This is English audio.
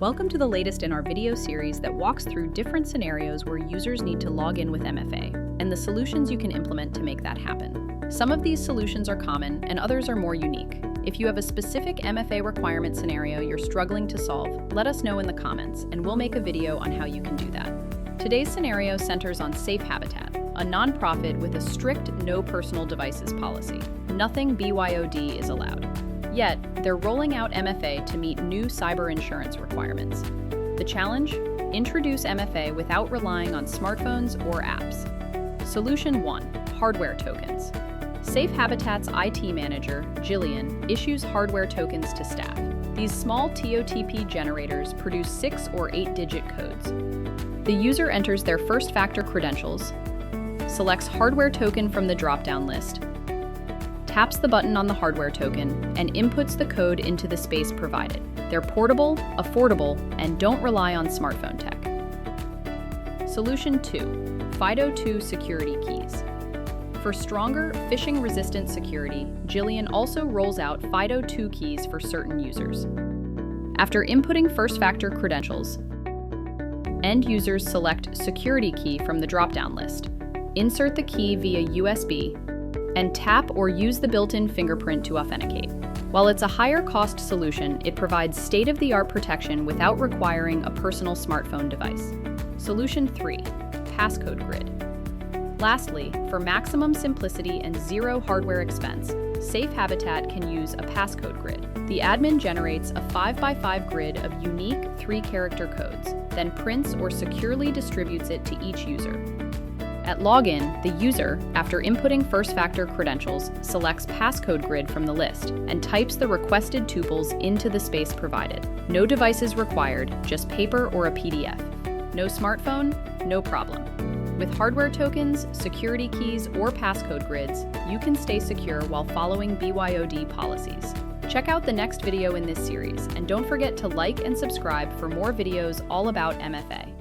Welcome to the latest in our video series that walks through different scenarios where users need to log in with MFA, and the solutions you can implement to make that happen. Some of these solutions are common, and others are more unique. If you have a specific MFA requirement scenario you're struggling to solve, let us know in the comments, and we'll make a video on how you can do that. Today's scenario centers on Safe Habitat, a nonprofit with a strict no personal devices policy. Nothing BYOD is allowed. Yet, they're rolling out MFA to meet new cyber insurance requirements. The challenge? Introduce MFA without relying on smartphones or apps. Solution 1. Hardware tokens. Safe Habitat's IT manager, Jillian, issues hardware tokens to staff. These small TOTP generators produce 6 or 8-digit codes. The user enters their first-factor credentials, selects hardware token from the drop-down list, taps the button on the hardware token, and inputs the code into the space provided. They're portable, affordable, and don't rely on smartphone tech. Solution 2. FIDO2 Security Keys. For stronger, phishing-resistant security, Jillian also rolls out FIDO2 keys for certain users. After inputting first-factor credentials, end users select Security Key from the drop-down list, insert the key via USB, and tap or use the built-in fingerprint to authenticate. While it's a higher-cost solution, it provides state-of-the-art protection without requiring a personal smartphone device. Solution 3. Passcode Grid. Lastly, for maximum simplicity and zero hardware expense, Safe Habitat can use a passcode grid. The admin generates a 5x5 grid of unique 3-character codes, then prints or securely distributes it to each user. At login, the user, after inputting first-factor credentials, selects Passcode Grid from the list and types the requested tuples into the space provided. No devices required, just paper or a PDF. No smartphone? No problem. With hardware tokens, security keys, or passcode grids, you can stay secure while following BYOD policies. Check out the next video in this series, and don't forget to like and subscribe for more videos all about MFA.